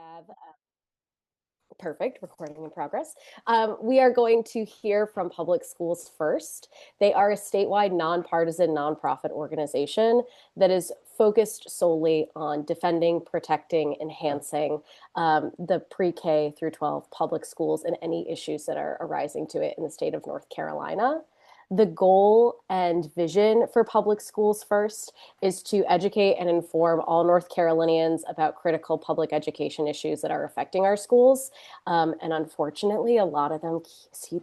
have perfect recording in progress. We are going to hear from Public Schools First. They are a statewide nonpartisan nonprofit organization that is focused solely on defending, protecting, enhancing the pre-K through 12 public schools and any issues that are arising to it in the state of North Carolina. The goal and vision for Public Schools First is to educate and inform all North Carolinians about critical public education issues that are affecting our schools. And unfortunately, a lot of them keep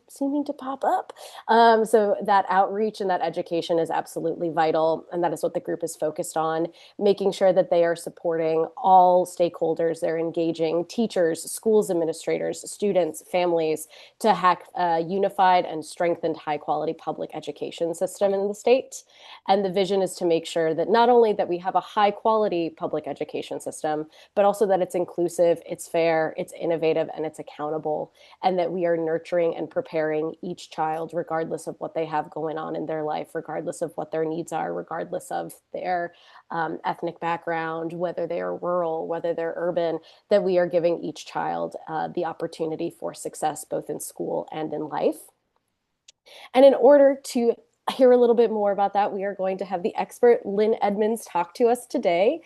seeming to pop up. So that outreach and that education is absolutely vital. And that is what the group is focused on, making sure that they are supporting all stakeholders. They're engaging teachers, schools administrators, students, families to hack a unified and strengthened high quality public education system in the state. And the vision is to make sure that not only that we have a high quality public education system, but also that it's inclusive, it's fair, it's innovative, and it's accountable, and that we are nurturing and preparing each child, regardless of what they have going on in their life, regardless of what their needs are, regardless of their ethnic background, whether they are rural, whether they're urban, that we are giving each child the opportunity for success, both in school and in life. And in order to hear a little bit more about that, we are going to have the expert Lynn Edmonds talk to us today.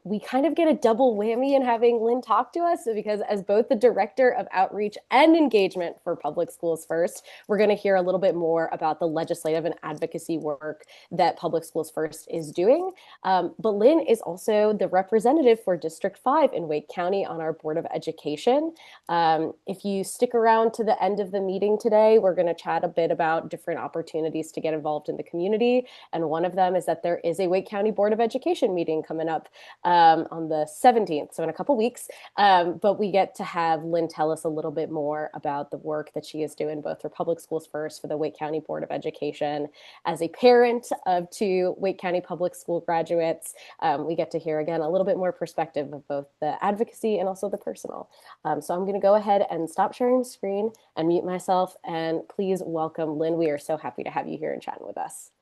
We kind of get a double whammy in having Lynn talk to us because as both the Director of Outreach and Engagement for Public Schools First, we're going to hear a little bit more about the legislative and advocacy work that Public Schools First is doing. But Lynn is also the representative for District 5 in Wake County on our Board of Education. If you stick around to the end of the meeting today, we're going to chat a bit about different opportunities to get involved in the community. And one of them is that there is a Wake County Board of Education meeting coming up on the 17th, so in a couple weeks. But we get to have Lynn tell us a little bit more about the work that she is doing both for Public Schools First, for the Wake County Board of Education. As a parent of two Wake County public school graduates, we get to hear again a little bit more perspective of both the advocacy and also the personal. So I'm going to go ahead and stop sharing the screen and mute myself, and please welcome Lynn. We are so happy to have you here and chatting with us.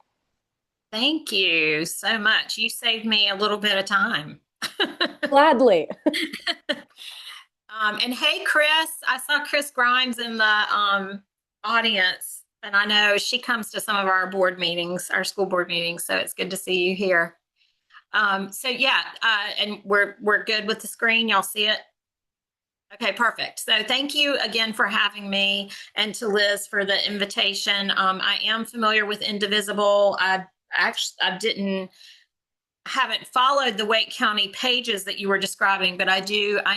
Thank you so much. You saved me a little bit of time. Gladly. And hey, Chris, I saw Chris Grimes in the audience, and I know she comes to some of our board meetings, our school board meetings, so it's good to see you here. So yeah, and we're good with the screen. Y'all see it? Okay, perfect. So thank you again for having me, and to Liz for the invitation. I am familiar with Indivisible. I haven't followed the Wake County pages that you were describing, but I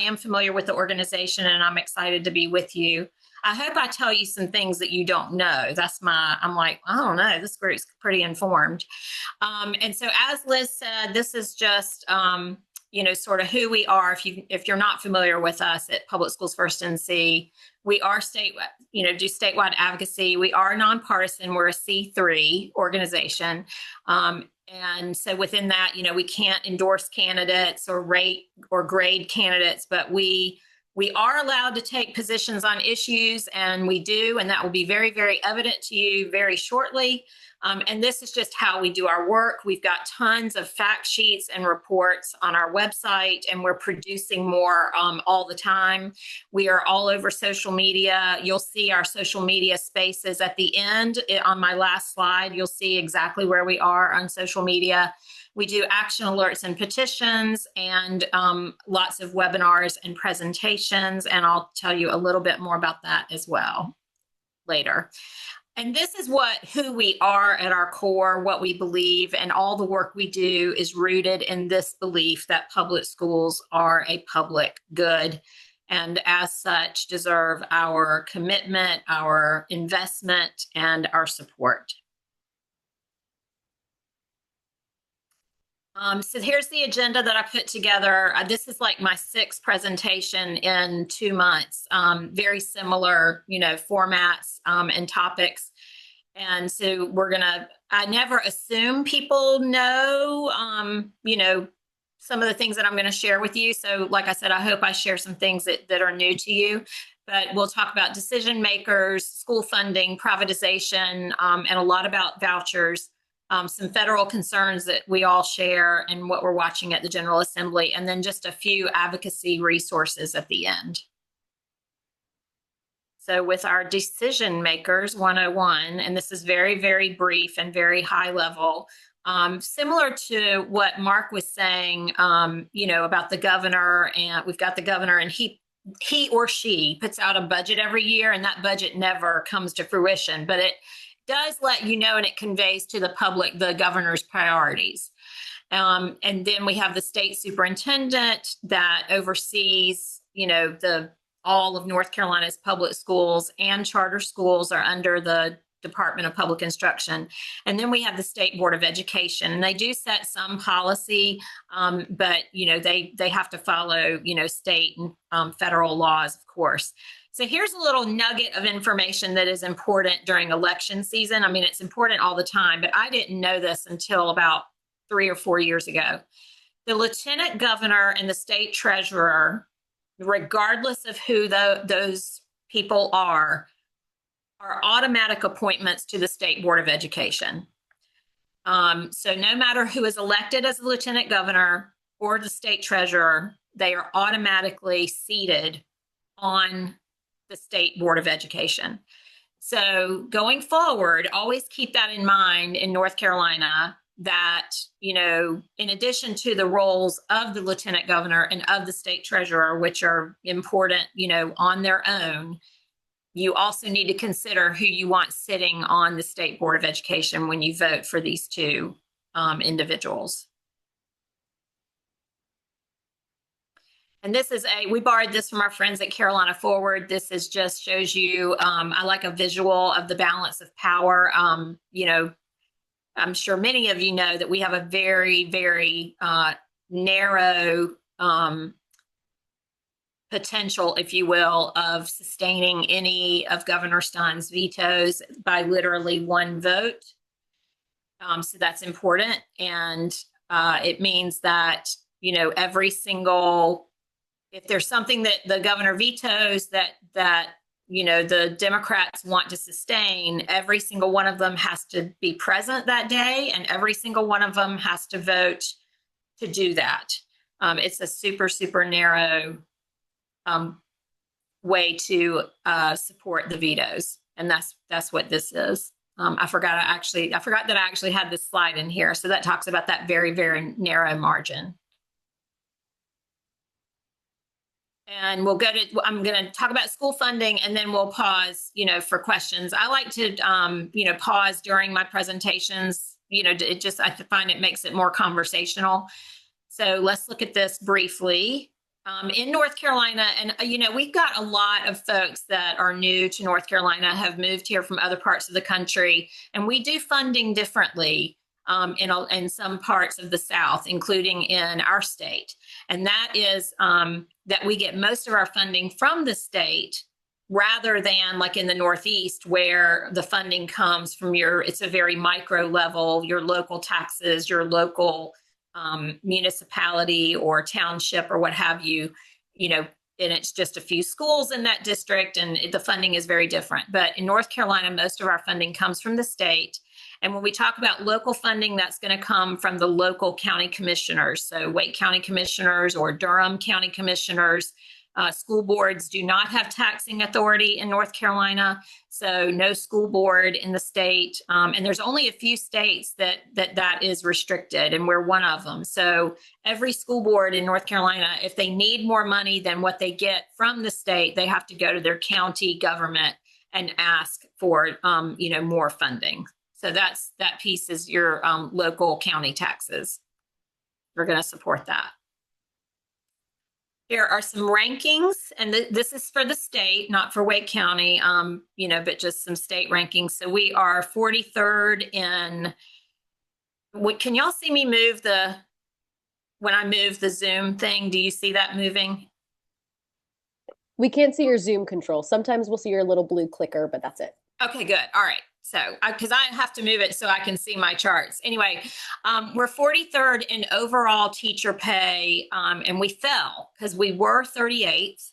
am familiar with the organization, and I'm excited to be with you. I hope I tell you some things that you don't know. I'm like, I don't know, this group's pretty informed. And so as Liz said, this is just, sort of who we are. If you're not familiar with us at Public Schools First NC, we are statewide, do statewide advocacy. We are nonpartisan. We're a C3 organization. And so within that, we can't endorse candidates or rate or grade candidates, but we are allowed to take positions on issues, and we do, and that will be very, very evident to you very shortly. And this is just how we do our work. We've got tons of fact sheets and reports on our website, and we're producing more all the time. We are all over social media. You'll see our social media spaces at the end. On my last slide, you'll see exactly where we are on social media. We do action alerts and petitions, and lots of webinars and presentations, and I'll tell you a little bit more about that as well later. And this is who we are at our core, what we believe, and all the work we do is rooted in this belief that public schools are a public good, and as such deserve our commitment, our investment, and our support. So here's the agenda that I put together. This is like my 6th presentation in 2 months. Very similar, formats and topics. And so I never assume people know, some of the things that I'm going to share with you. So like I said, I hope I share some things that are new to you. But we'll talk about decision makers, school funding, privatization, and a lot about vouchers. some federal concerns that we all share and what we're watching at the General Assembly, and then just a few advocacy resources at the end. So with our Decision Makers 101, and this is very, very brief and very high level, similar to what Mark was saying, about the governor, and we've got the governor, and he or she puts out a budget every year, and that budget never comes to fruition, but it does let you know, and it conveys to the public the governor's priorities. And then we have the state superintendent that oversees, all of North Carolina's public schools, and charter schools are under the Department of Public Instruction. And then we have the State Board of Education, and they do set some policy, but they have to follow state and federal laws, of course. So here's a little nugget of information that is important during election season. I mean, it's important all the time, but I didn't know this until about 3 or 4 years ago. The lieutenant governor and the state treasurer, regardless of who those people are automatic appointments to the State Board of Education. So no matter who is elected as the lieutenant governor or the state treasurer, they are automatically seated on the State Board of Education. So going forward, always keep that in mind in North Carolina, that, in addition to the roles of the lieutenant governor and of the state treasurer, which are important, on their own, you also need to consider who you want sitting on the State Board of Education when you vote for these two individuals. And this is we borrowed this from our friends at Carolina Forward. This is just shows you, I like a visual of the balance of power. I'm sure many of you know that we have a very, very narrow potential, if you will, of sustaining any of Governor Stein's vetoes by literally one vote. So that's important. And it means that, every single, if there's something that the governor vetoes that the Democrats want to sustain, every single one of them has to be present that day, and every single one of them has to vote to do that. It's a super, super narrow way to support the vetoes, and that's what this is. I forgot that I actually had this slide in here, so that talks about that very, very narrow margin. And I'm going to talk about school funding, and then we'll pause, for questions. I like to, pause during my presentations, I find it makes it more conversational. So let's look at this briefly. In North Carolina, and, we've got a lot of folks that are new to North Carolina, have moved here from other parts of the country, and we do funding differently in some parts of the South, including in our state. And that is that we get most of our funding from the state, rather than like in the Northeast, where the funding comes from it's a very micro level, your local taxes, your local municipality or township or what have you, and it's just a few schools in that district, and the funding is very different. But in North Carolina, most of our funding comes from the state. And when we talk about local funding, that's going to come from the local county commissioners. So Wake County commissioners or Durham County commissioners. School boards do not have taxing authority in North Carolina, so no school board in the state. And there's only a few states that is restricted, and we're one of them. So every school board in North Carolina, if they need more money than what they get from the state, they have to go to their county government and ask for more funding. So that piece is your local county taxes. We're going to support that. Here are some rankings, and this is for the state, not for Wake County, but just some state rankings. So we are 43rd in, can y'all see me move when I move the Zoom thing, do you see that moving? We can't see your Zoom control. Sometimes we'll see your little blue clicker, but that's it. Okay, good. All right. So, because I have to move it so I can see my charts. Anyway, we're 43rd in overall teacher pay, and we fell because we were 38th.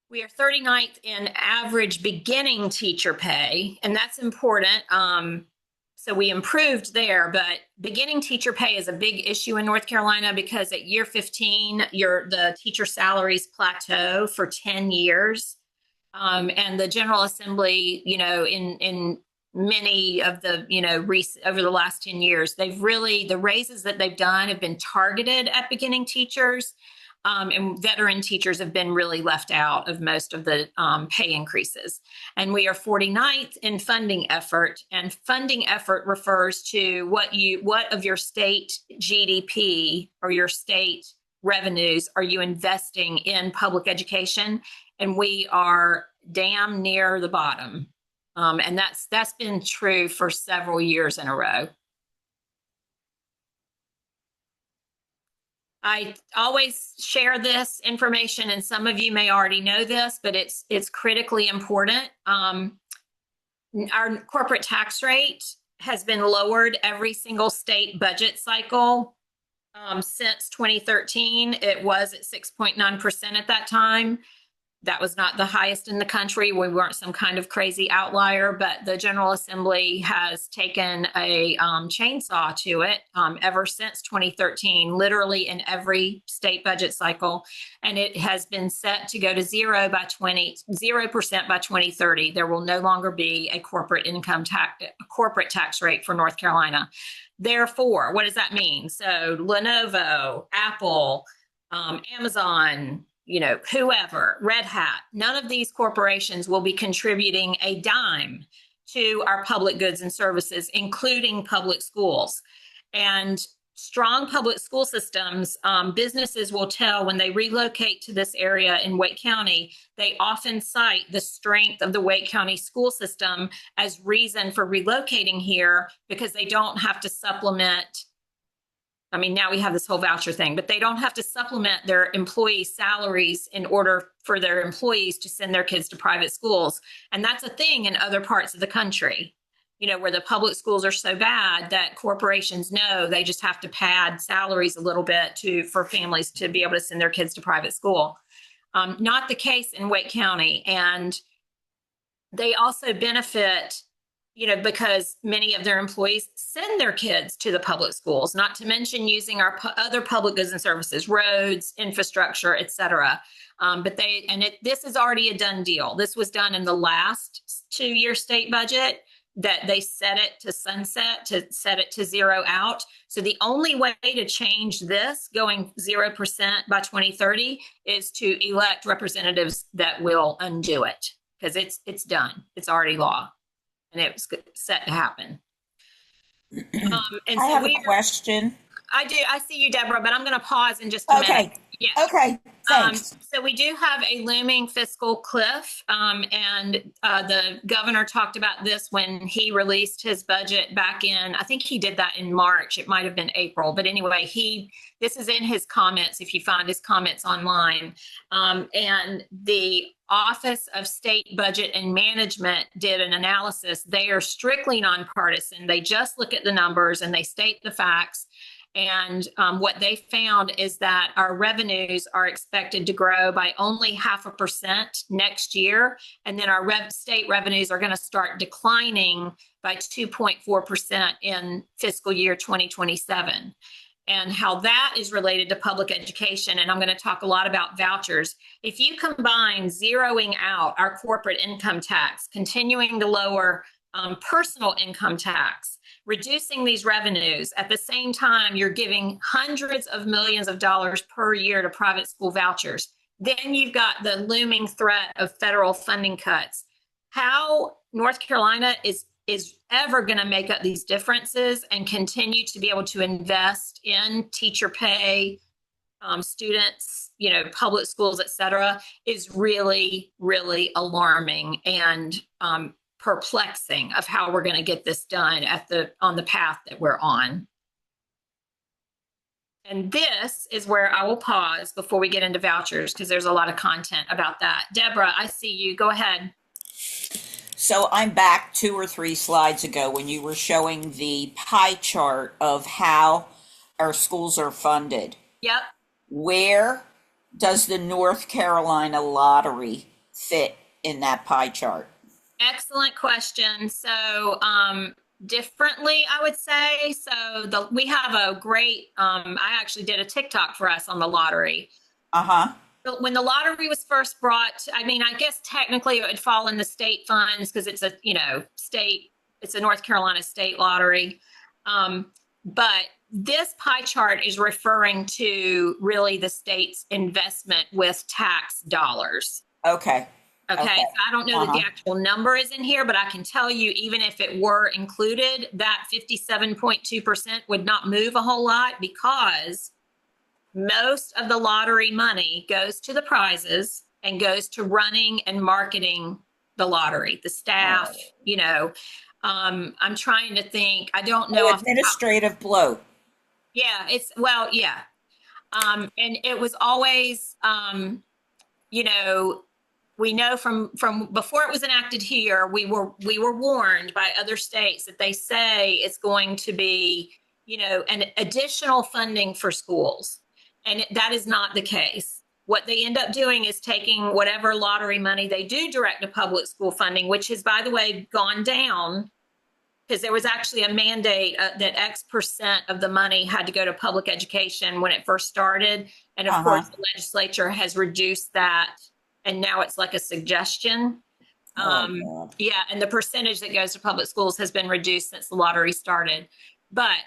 We are 39th in average beginning teacher pay, and that's important. So we improved there, but beginning teacher pay is a big issue in North Carolina because at year 15, the teacher salaries plateau for 10 years. And the General Assembly, in many of the, over the last 10 years, the raises that they've done have been targeted at beginning teachers. And veteran teachers have been really left out of most of the pay increases. And we are 49th in funding effort. And funding effort refers to what of your state GDP or your state revenues are you investing in public education? And we are damn near the bottom. And that's been true for several years in a row. I always share this information, and some of you may already know this, but it's critically important. Our corporate tax rate has been lowered every single state budget cycle since 2013. It was at 6.9% at that time. That was not the highest in the country. We weren't some kind of crazy outlier, but the General Assembly has taken a chainsaw to it ever since 2013, literally in every state budget cycle. And it has been set to go to 0% by 2030. There will no longer be a corporate tax rate for North Carolina. Therefore, what does that mean? So Lenovo, Apple, Amazon, whoever, Red Hat, none of these corporations will be contributing a dime to our public goods and services, including public schools. And strong public school systems, businesses will tell when they relocate to this area in Wake County, they often cite the strength of the Wake County school system as reason for relocating here because they don't have to supplement. I mean, now we have this whole voucher thing, but they don't have to supplement their employees' salaries in order for their employees to send their kids to private schools. And that's a thing in other parts of the country, where the public schools are so bad that corporations know they just have to pad salaries a little bit for families to be able to send their kids to private school. Not the case in Wake County. And they also benefit because many of their employees send their kids to the public schools, not to mention using our other public goods and services, roads, infrastructure, et cetera. This is already a done deal. This was done in the last 2-year state budget that they set it to sunset, to set it to zero out. So the only way to change this going 0% by 2030 is to elect representatives that will undo it because it's done. It's already law. And it was set to happen. I have a question. I do. I see you, Deborah, but I'm going to pause in just a minute. Yeah. Okay. Thanks. So we do have a looming fiscal cliff, and the governor talked about this when he released his budget back in, I think he did that in March. It might have been April, but anyway, this is in his comments if you find his comments online. And the Office of State Budget and Management did an analysis. They are strictly nonpartisan. They just look at the numbers and they state the facts. And what they found is that our revenues are expected to grow by only 0.5% next year. And then our state revenues are going to start declining by 2.4% in fiscal year 2027. And how that is related to public education. And I'm going to talk a lot about vouchers. If you combine zeroing out our corporate income tax, continuing to lower personal income tax, reducing these revenues, at the same time, you're giving hundreds of millions of dollars per year to private school vouchers. Then you've got the looming threat of federal funding cuts. How North Carolina is ever going to make up these differences and continue to be able to invest in teacher pay, students, public schools, et cetera, is really, really alarming and perplexing of how we're going to get this done on the path that we're on. And this is where I will pause before we get into vouchers because there's a lot of content about that. Deborah, I see you. Go ahead. So I'm back 2 or 3 slides ago when you were showing the pie chart of how our schools are funded. Yep. Where does the North Carolina lottery fit in that pie chart? Excellent question. So differently, I would say. So we have a great, I actually did a TikTok for us on the lottery. Uh-huh. But when the lottery was first brought, I mean, I guess technically it would fall in the state funds because it's a, it's a North Carolina state lottery. But this pie chart is referring to really the state's investment with tax dollars. Okay. Okay, Okay. so I don't know that the actual number is in here, but I can tell you, even if it were included, that 57.2% would not move a whole lot because most of the lottery money goes to the prizes and goes to running and marketing the lottery, the staff, I'm trying to think. I don't know. Administrative bloat. Yeah, yeah. And it was always, we know from before it was enacted here, we were warned by other states that they say it's going to be, an additional funding for schools. And that is not the case. What they end up doing is taking whatever lottery money they do direct to public school funding, which has, by the way, gone down because there was actually a mandate that X% of the money had to go to public education when it first started. And of course, the legislature has reduced that. And now it's like a suggestion. Yeah, and the percentage that goes to public schools has been reduced since the lottery started. But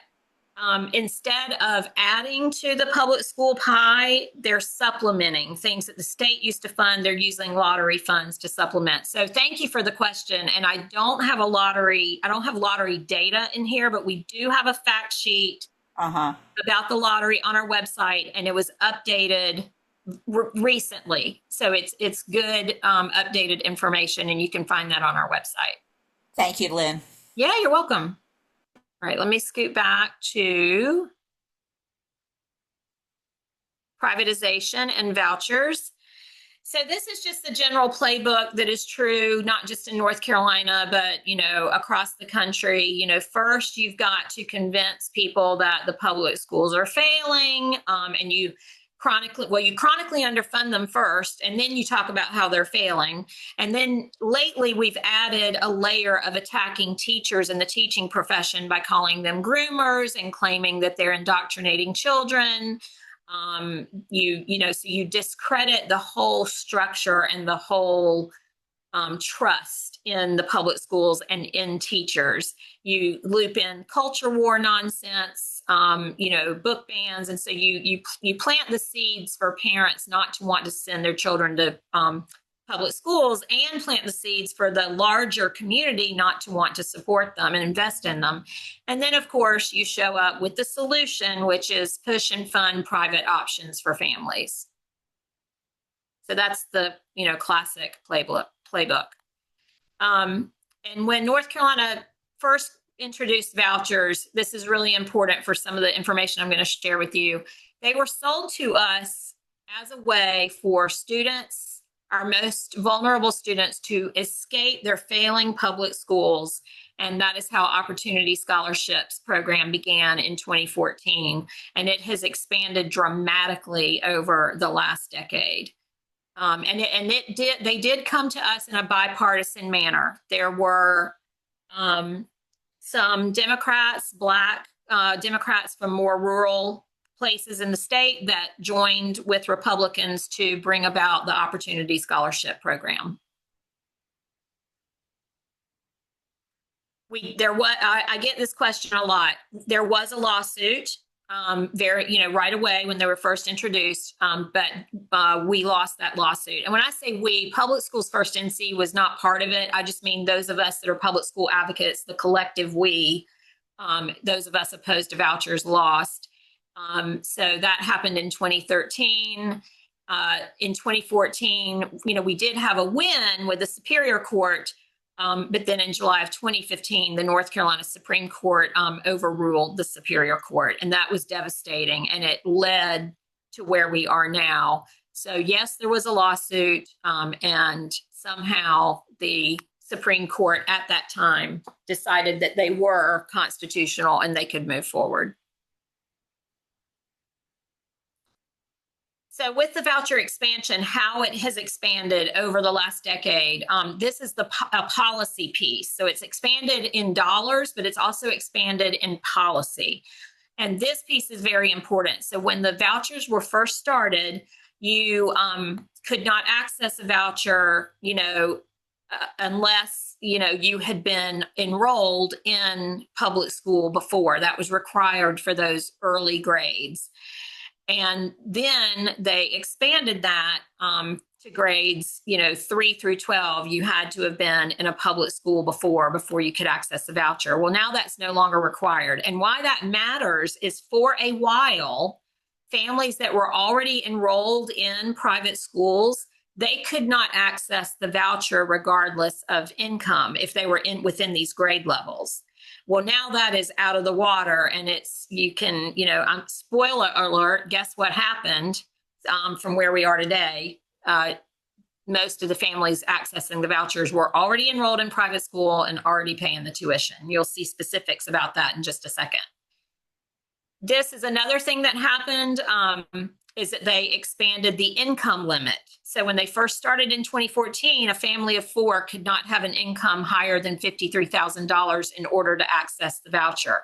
instead of adding to the public school pie, they're supplementing things that the state used to fund. They're using lottery funds to supplement. So thank you for the question. And I don't have lottery data in here, but we do have a fact sheet about the lottery on our website, and it was updated recently. So it's good updated information, and you can find that on our website. Thank you, Lynn. Yeah, you're welcome. All right, let me scoot back to privatization and vouchers. So this is just the general playbook that is true, not just in North Carolina, but, across the country. First, you've got to convince people that the public schools are failing, and you chronically underfund them first, and then you talk about how they're failing. And then lately we've added a layer of attacking teachers in the teaching profession by calling them groomers and claiming that they're indoctrinating children. So you discredit the whole structure and the whole trust in the public schools and in teachers. You loop in culture war nonsense, book bans. And so you plant the seeds for parents not to want to send their children to public schools, and plant the seeds for the larger community not to want to support them and invest in them. And then, of course, you show up with the solution, which is push and fund private options for families. So that's the, classic playbook. And when North Carolina first introduced vouchers, this is really important for some of the information I'm going to share with you. They were sold to us as a way for students, our most vulnerable students, to escape their failing public schools. And that is how Opportunity Scholarships program began in 2014. And it has expanded dramatically over the last decade. They did come to us in a bipartisan manner. There were some Democrats, Black Democrats from more rural places in the state that joined with Republicans to bring about the Opportunity Scholarship program. I get this question a lot. There was a lawsuit right away when they were first introduced, but we lost that lawsuit. And when I say we, Public Schools First NC was not part of it. I just mean those of us that are public school advocates, the collective we, those of us opposed to vouchers, lost. So that happened in 2013. In 2014, we did have a win with the Superior Court. But then in July of 2015, the North Carolina Supreme Court overruled the Superior Court, and that was devastating, and it led to where we are now. So yes, there was a lawsuit, and somehow the Supreme Court at that time decided that they were constitutional and they could move forward. So with the voucher expansion, how it has expanded over the last decade, this is a policy piece. So it's expanded in dollars, but it's also expanded in policy. And this piece is very important. So when the vouchers were first started, you could not access a voucher, unless, you had been enrolled in public school before. That was required for those early grades. And then they expanded that to grades, 3 through 12. You had to have been in a public school before you could access the voucher. Well, now that's no longer required. And why that matters is, for a while, families that were already enrolled in private schools, they could not access the voucher regardless of income if they were within these grade levels. Well, now that is out of the water, and spoiler alert, guess what happened from where we are today? Most of the families accessing the vouchers were already enrolled in private school and already paying the tuition. You'll see specifics about that in just a second. This is another thing that happened, is that they expanded the income limit. So when they first started in 2014, a family of 4 could not have an income higher than $53,000 in order to access the voucher.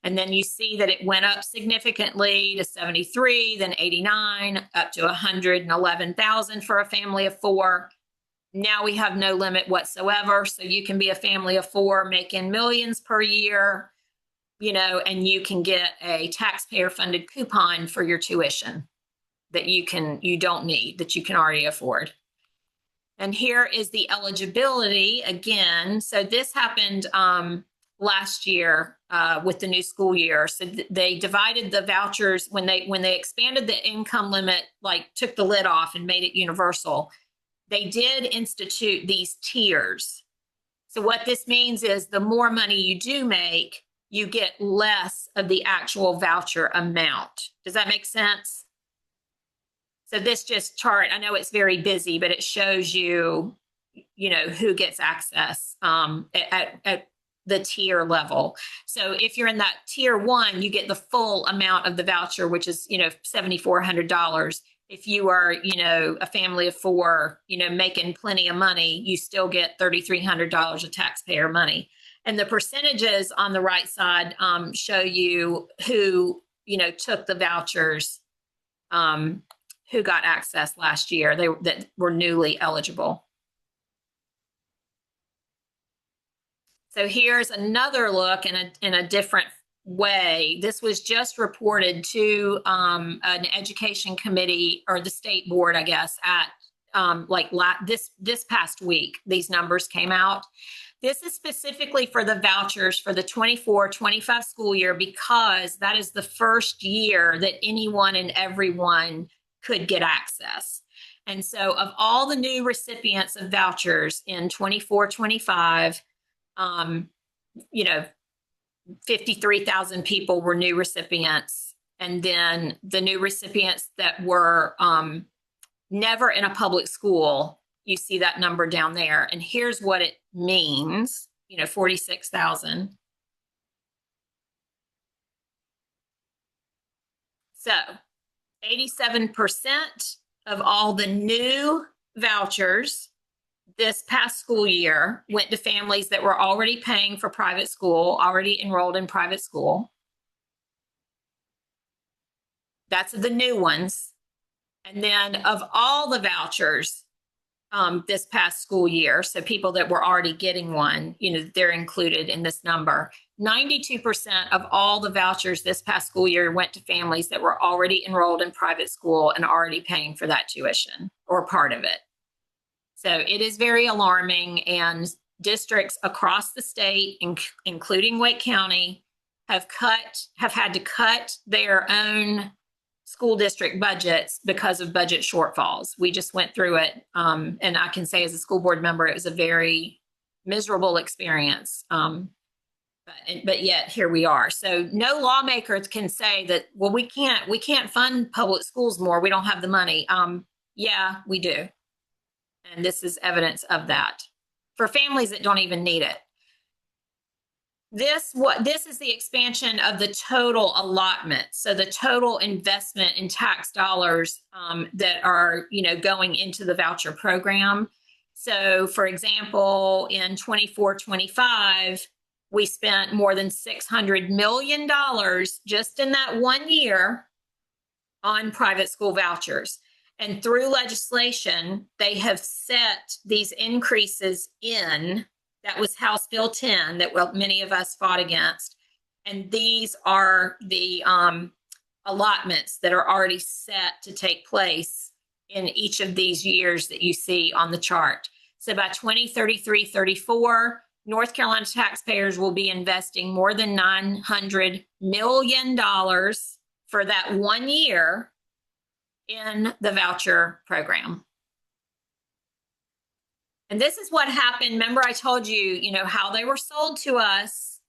And then you see that it went up significantly to 73, then 89, up to 111,000 for a family of 4. Now we have no limit whatsoever. So you can be a family of 4 making millions per year, and you can get a taxpayer funded coupon for your tuition that you don't need, that you can already afford. And here is the eligibility again. So this happened last year with the new school year. So they divided the vouchers when they expanded the income limit, like took the lid off and made it universal. They did institute these tiers. So what this means is, the more money you do make, you get less of the actual voucher amount. Does that make sense? So this just chart, I know it's very busy, but it shows you, who gets access at the tier level. So if you're in that tier 1, you get the full amount of the voucher, which is, $7,400. If you are, a family of 4, making plenty of money, you still get $3,300 of taxpayer money. And the percentages on the right side show you who, took the vouchers, who got access last year, that were newly eligible. So here's another look in a different way. This was just reported to an education committee, or the state board, I guess, at this past week. These numbers came out. This is specifically for the vouchers for the 24-25 school year, because that is the first year that anyone and everyone could get access. And so of all the new recipients of vouchers in 24-25, 53,000 people were new recipients. And then the new recipients that were never in a public school, you see that number down there. And here's what it means, 46,000. So 87% of all the new vouchers this past school year went to families that were already paying for private school, already enrolled in private school. That's the new ones. And then of all the vouchers this past school year, so people that were already getting one, they're included in this number. 92% of all the vouchers this past school year went to families that were already enrolled in private school and already paying for that tuition or part of it. So it is very alarming, and districts across the state, including Wake County, have had to cut their own school district budgets because of budget shortfalls. We just went through it. And I can say, as a school board member, it was a very miserable experience. But yet here we are. So no lawmakers can say that, well, we can't fund public schools more. We don't have the money. Yeah, we do. And this is evidence of that for families that don't even need it. this is the expansion of the total allotment. So the total investment in tax dollars that are, going into the voucher program. So for example, in 24-25, we spent more than $600 million just in that 1 year on private school vouchers. And through legislation, they have set these increases in. That was House Bill 10 that many of us fought against. And these are the allotments that are already set to take place in each of these years that you see on the chart. So by 2033-34, North Carolina taxpayers will be investing more than $900 million for that 1 year in the voucher program. And this is what happened. Remember, I told you, how they were sold to us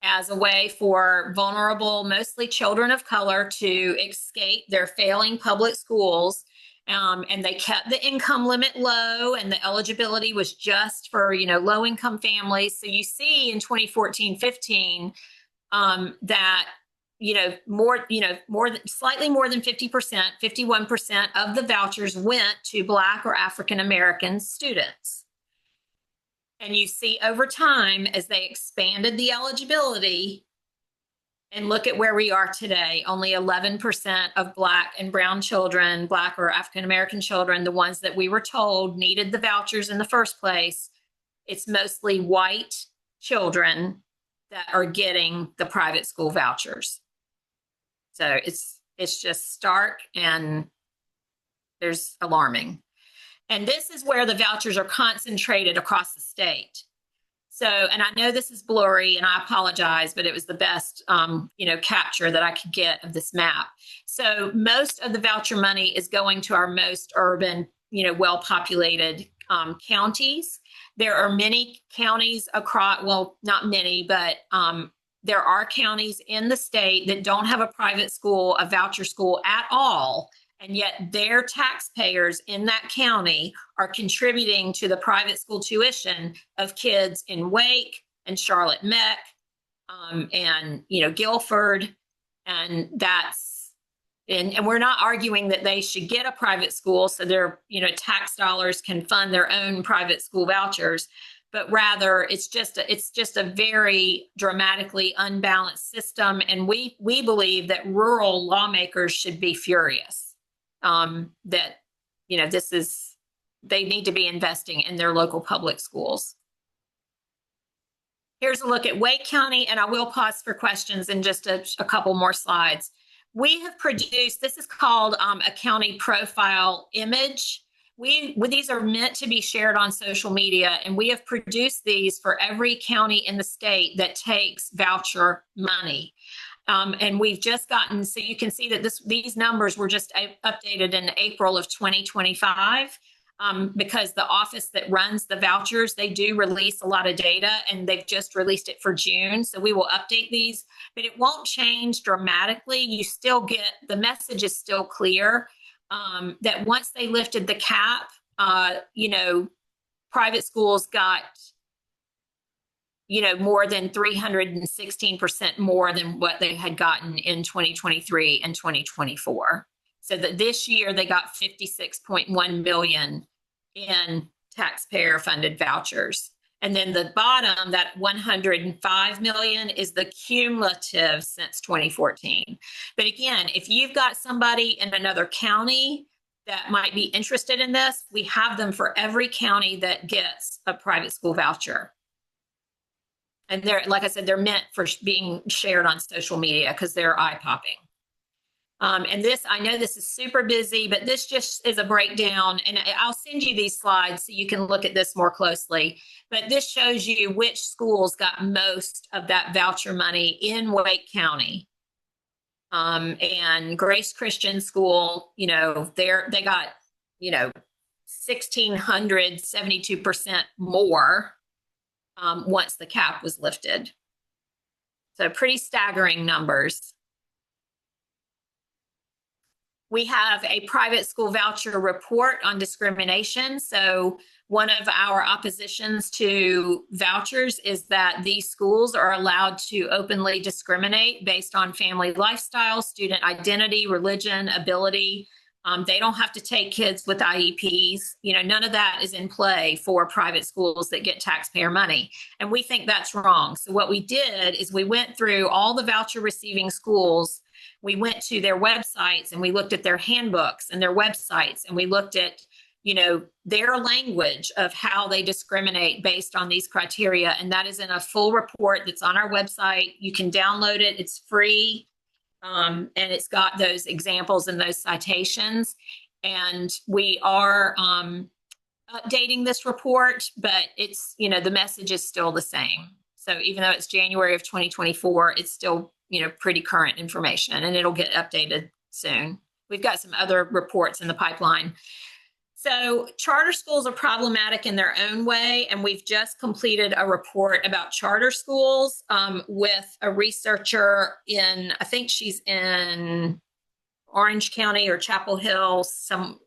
as a way for vulnerable, mostly children of color, to escape their failing public schools. And they kept the income limit low, and the eligibility was just for, low-income families. So you see in 2014-15 that, slightly more than 50%, 51% of the vouchers went to Black or African American students. And you see over time, as they expanded the eligibility, and look at where we are today, only 11% of Black and brown children, Black or African American children, the ones that we were told needed the vouchers in the first place, it's mostly white children that are getting the private school vouchers. So it's just stark, and there's alarming. And this is where the vouchers are concentrated across the state. So, and I know this is blurry, and I apologize, but it was the best, capture that I could get of this map. So most of the voucher money is going to our most urban, well-populated counties. There are many counties across, well, not many, but there are counties in the state that don't have a private school, a voucher school at all. And yet their taxpayers in that county are contributing to the private school tuition of kids in Wake and Charlotte Meck and, Guilford. And and we're not arguing that they should get a private school so their, tax dollars can fund their own private school vouchers. But rather, it's just a very dramatically unbalanced system. And we believe that rural lawmakers should be furious. That, they need to be investing in their local public schools. Here's a look at Wake County, and I will pause for questions in just a couple more slides. We have produced, this is called a county profile image. These are meant to be shared on social media, and we have produced these for every county in the state that takes voucher money. And we've just gotten, so you can see that these numbers were just updated in April of 2025 because the office that runs the vouchers, they do release a lot of data, and they've just released it for June. So we will update these, but it won't change dramatically. You still get, the message is still clear that once they lifted the cap, private schools got more than 316% more than what they had gotten in 2023 and 2024. So that this year they got 56.1 million in taxpayer funded vouchers. And then the bottom, that 105 million, is the cumulative since 2014. But again, if you've got somebody in another county that might be interested in this, we have them for every county that gets a private school voucher. And they're, like I said, they're meant for being shared on social media because they're eye-popping. And this, I know this is super busy, but this just is a breakdown. And I'll send you these slides so you can look at this more closely. But this shows you which schools got most of that voucher money in Wake County. And Grace Christian School, they got, 1,672% more once the cap was lifted. So pretty staggering numbers. We have a private school voucher report on discrimination. So one of our oppositions to vouchers is that these schools are allowed to openly discriminate based on family lifestyle, student identity, religion, ability. They don't have to take kids with IEPs. None of that is in play for private schools that get taxpayer money. And we think that's wrong. So what we did is we went through all the voucher receiving schools. We went to their websites and we looked at their handbooks and their websites, and we looked at, their language of how they discriminate based on these criteria. And that is in a full report that's on our website. You can download it. It's free. And it's got those examples and those citations. And we are updating this report, but it's, the message is still the same. So even though it's January of 2024, it's still, pretty current information, and it'll get updated soon. We've got some other reports in the pipeline. So charter schools are problematic in their own way, and we've just completed a report about charter schools with a researcher I think she's in Orange County or Chapel Hill,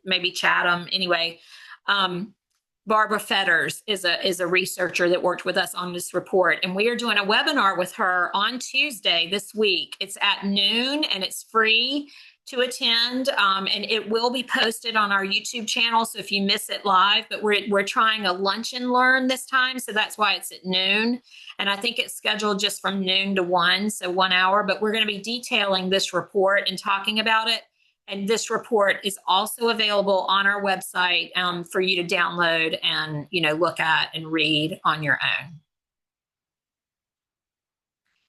maybe Chatham. Anyway, Barbara Fetters is a researcher that worked with us on this report, and we are doing a webinar with her on Tuesday this week. It's at noon, and it's free to attend, and it will be posted on our YouTube channel. So if you miss it live, but we're trying a lunch and learn this time, so that's why it's at noon. And I think it's scheduled just from noon to 1, so 1 hour. But we're going to be detailing this report and talking about it. And this report is also available on our website for you to download and look at and read on your own.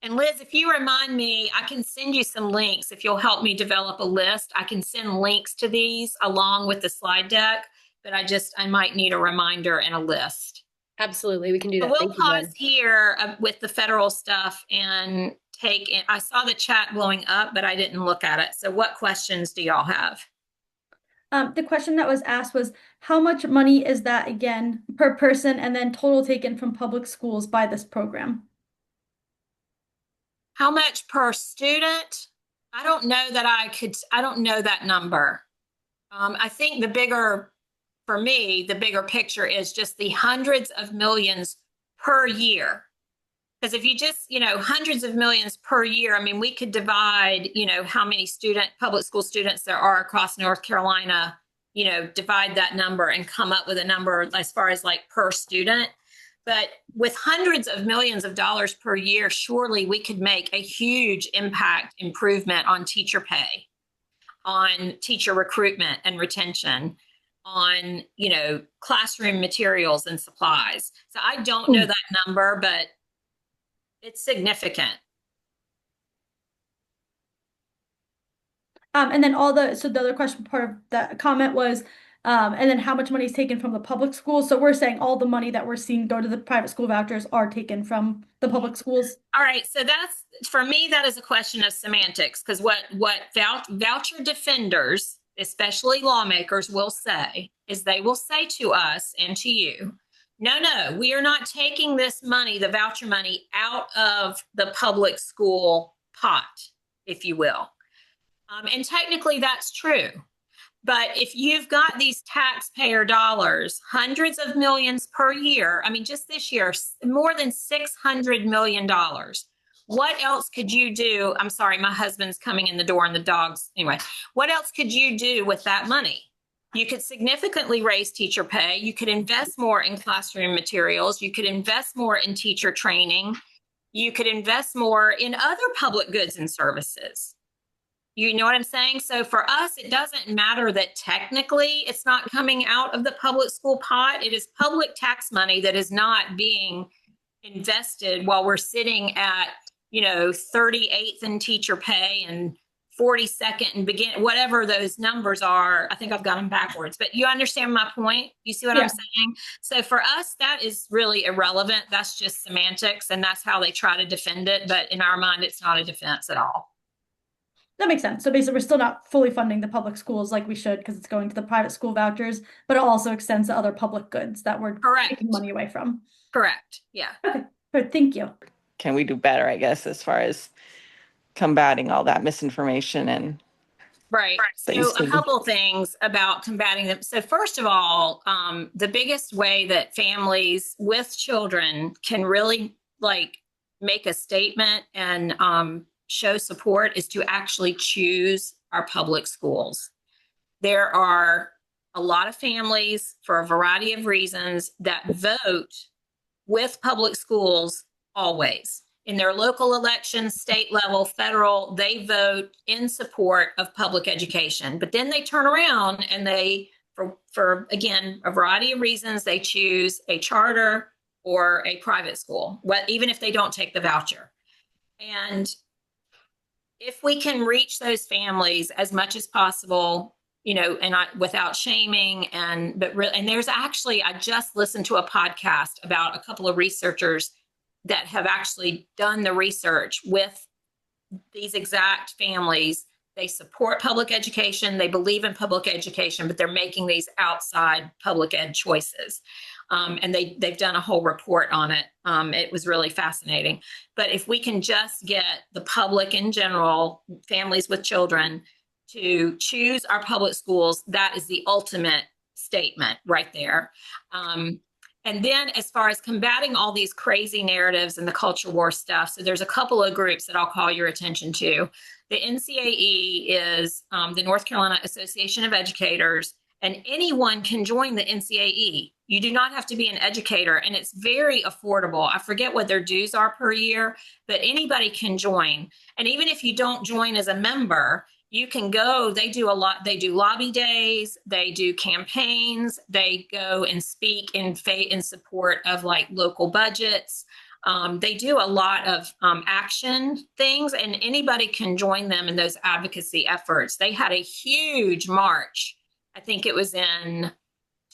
And Liz, if you remind me, I can send you some links. If you'll help me develop a list, I can send links to these along with the slide deck, but I might need a reminder and a list. Absolutely, we can do that. We'll pause here with the federal stuff and I saw the chat blowing up, but I didn't look at it. So what questions do y'all have? The question that was asked was, how much money is that again per person, and then total taken from public schools by this program? How much per student? I don't know that number. I think for me, the bigger picture is just the hundreds of millions per year. Because if you just, hundreds of millions per year, we could divide, how many public school students there are across North Carolina, divide that number and come up with a number as far as like per student. But with hundreds of millions of dollars per year, surely we could make a huge improvement on teacher pay, on teacher recruitment and retention, on, classroom materials and supplies. So I don't know that number, but it's significant. And then the other question part of that comment was, and then how much money is taken from the public schools? So we're saying all the money that we're seeing go to the private school vouchers are taken from the public schools. All right. So for me, that is a question of semantics, because what voucher defenders, especially lawmakers, will say is they will say to us and to you, no, we are not taking this money, the voucher money, out of the public school pot, if you will. And technically that's true. But if you've got these taxpayer dollars, hundreds of millions per year, just this year, more than $600 million. What else could you do? I'm sorry, my husband's coming in the door and the dogs. Anyway, what else could you do with that money? You could significantly raise teacher pay. You could invest more in classroom materials. You could invest more in teacher training. You could invest more in other public goods and services. You know what I'm saying? So for us, it doesn't matter that technically it's not coming out of the public school pot. It is public tax money that is not being invested while we're sitting at, 38th in teacher pay and 42nd and whatever those numbers are. I think I've got them backwards, but you understand my point? You see what I'm saying? So for us, that is really irrelevant. That's just semantics, and that's how they try to defend it. But in our mind, it's not a defense at all. That makes sense. So basically, we're still not fully funding the public schools like we should, because it's going to the private school vouchers, but it also extends to other public goods that we're taking money away from. Correct. Yeah. Okay. Good. Thank you. Can we do better, I guess, as far as combating all that misinformation and Right. So a couple of things about combating them. So first of all, the biggest way that families with children can really like make a statement and show support is to actually choose our public schools. There are a lot of families for a variety of reasons that vote with public schools always. In their local elections, state level, federal, they vote in support of public education. But then they turn around and they, for again, a variety of reasons, they choose a charter or a private school, even if they don't take the voucher. And if we can reach those families as much as possible, you know, and without shaming, and there's actually, I just listened to a podcast about a couple of researchers that have actually done the research with these exact families. They support public education, they believe in public education, but they're making these outside public ed choices. And they've done a whole report on it. It was really fascinating. But if we can just get the public in general, families with children, to choose our public schools, that is the ultimate statement right there. And then as far as combating all these crazy narratives and the culture war stuff, so there's a couple of groups that I'll call your attention to. The NCAE is the North Carolina Association of Educators, and anyone can join the NCAE. You do not have to be an educator, and it's very affordable. I forget what their dues are per year, but anybody can join. And even if you don't join as a member, you can go. They do a lot. They do lobby days. They do campaigns. They go and speak in support of like local budgets. They do a lot of action things, and anybody can join them in those advocacy efforts. They had a huge march. I think it was in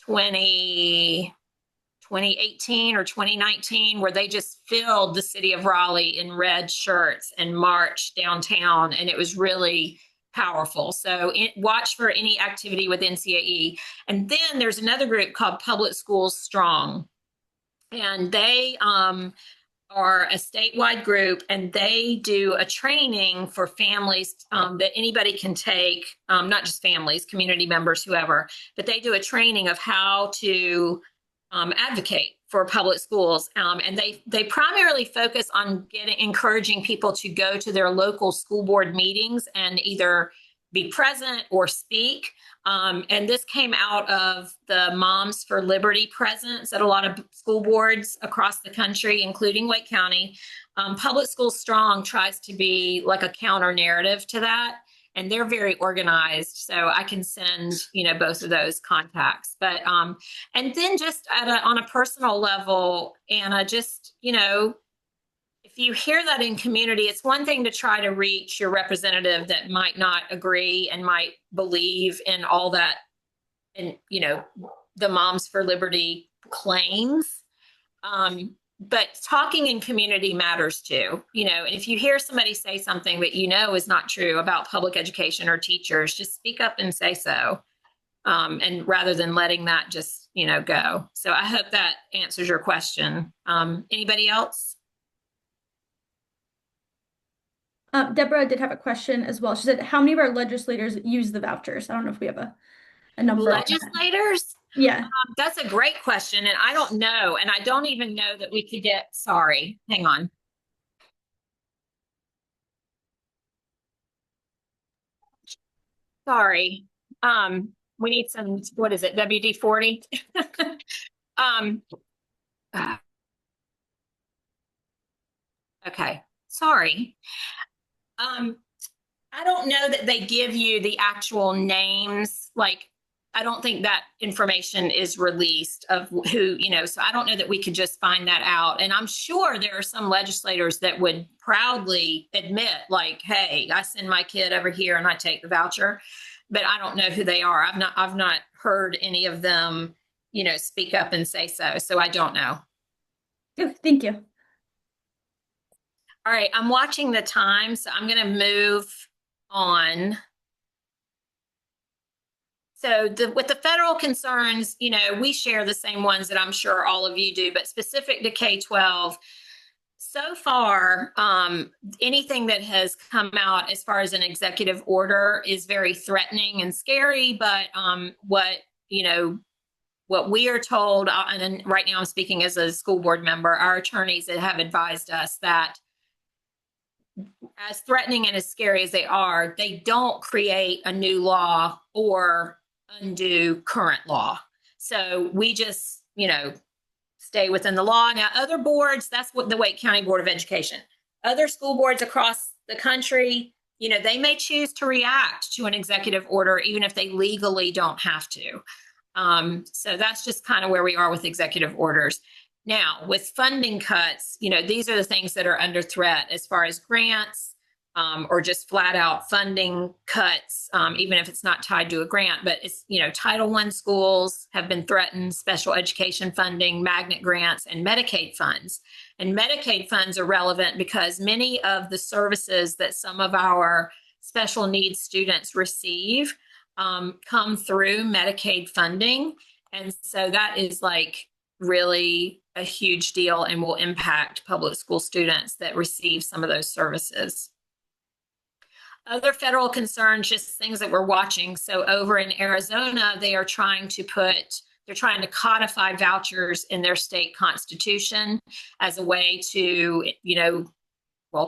2018 or 2019, where they just filled the city of Raleigh in red shirts and marched downtown, and it was really powerful. So watch for any activity with NCAE. And then there's another group called Public Schools Strong, and they are a statewide group, and they do a training for families that anybody can take, not just families, community members, whoever, but they do a training of how to advocate for public schools. And they primarily focus on encouraging people to go to their local school board meetings and either be present or speak. And this came out of the Moms for Liberty presence at a lot of school boards across the country, including Wake County. Public Schools Strong tries to be like a counter narrative to that, and they're very organized. So I can send, both of those contacts. But and then just on a personal level, Anna, just, if you hear that in community, it's one thing to try to reach your representative that might not agree and might believe in all that, and, the Moms for Liberty claims. But talking in community matters too, and if you hear somebody say something that is not true about public education or teachers, just speak up and say so. And rather than letting that just, go. So I hope that answers your question. Anybody else? Deborah did have a question as well. She said, how many of our legislators use the vouchers? I don't know if we have a number. Legislators? Yeah. That's a great question. And I don't know. And I don't even know that we could sorry, hang on. Sorry. We need some, what is it? WD-40? Okay. Sorry. I don't know that they give you the actual names. Like, I don't think that information is released of who, so I don't know that we could just find that out. And I'm sure there are some legislators that would proudly admit, like, hey, I send my kid over here and I take the voucher, but I don't know who they are. I've not heard any of them, speak up and say so. So I don't know. Oh, thank you. All right, I'm watching the time, so I'm going to move on. So with the federal concerns, we share the same ones that I'm sure all of you do, but specific to K-12, So far, anything that has come out as far as an executive order is very threatening and scary. But what we are told, and right now I'm speaking as a school board member, our attorneys have advised us that as threatening and as scary as they are, they don't create a new law or undo current law. So we just, stay within the law. Now, other boards, that's what the Wake County Board of Education, other school boards across the country, they may choose to react to an executive order, even if they legally don't have to. So that's just kind of where we are with executive orders. Now, with funding cuts, these are the things that are under threat as far as grants, or just flat out funding cuts, even if it's not tied to a grant. But it's, Title I schools have been threatened, special education funding, magnet grants, and Medicaid funds. And Medicaid funds are relevant because many of the services that some of our special needs students receive come through Medicaid funding. And so that is like really a huge deal and will impact public school students that receive some of those services. Other federal concerns, just things that we're watching. So over in Arizona, they're trying to codify vouchers in their state constitution as a way to,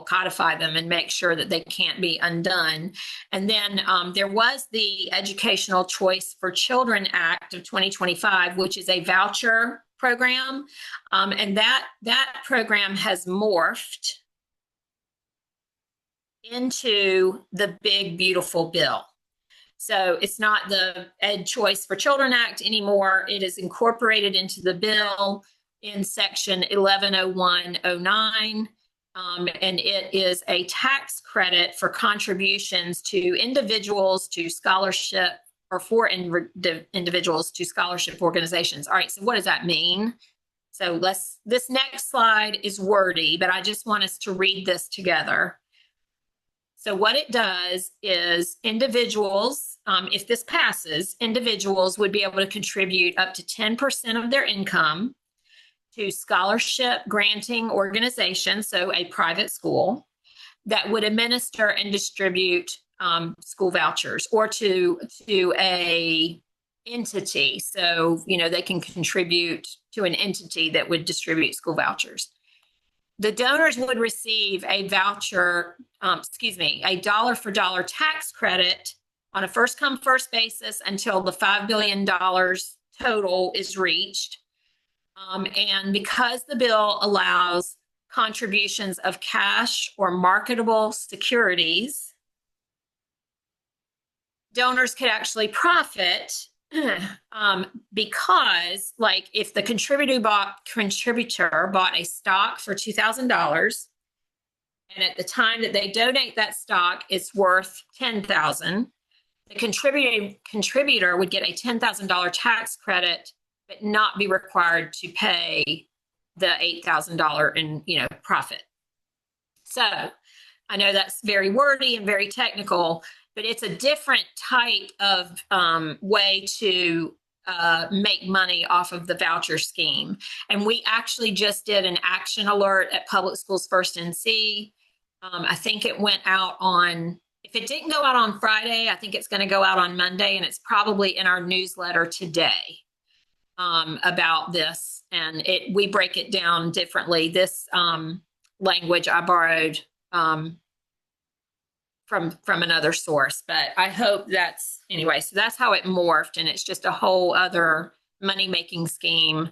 codify them and make sure that they can't be undone. And then there was the Educational Choice for Children Act of 2025, which is a voucher program. And that program has morphed into the big, beautiful bill. So it's not the Ed Choice for Children Act anymore. It is incorporated into the bill in section 110109. And it is a tax credit for contributions to individuals to scholarship, or for individuals to scholarship organizations. All right, so what does that mean? So this next slide is wordy, but I just want us to read this together. So what it does is individuals, if this passes, individuals would be able to contribute up to 10% of their income to scholarship granting organizations, so a private school, that would administer and distribute school vouchers, or to a entity. So, they can contribute to an entity that would distribute school vouchers. The donors would receive a voucher, a dollar for dollar tax credit on a first come first basis until the $5 billion total is reached. And because the bill allows contributions of cash or marketable securities, donors could actually profit because, like, if the contributor bought a stock for $2,000, and at the time that they donate that stock, it's worth $10,000, the contributor would get a $10,000 tax credit, but not be required to pay the $8,000 in profit. So I know that's very wordy and very technical, but it's a different type of way to make money off of the voucher scheme. And we actually just did an action alert at Public Schools First NC. I think it went out if it didn't go out on Friday, I think it's going to go out on Monday, and it's probably in our newsletter today about this. And we break it down differently. This language I borrowed from another source, but I hope so that's how it morphed, and it's just a whole other money-making scheme,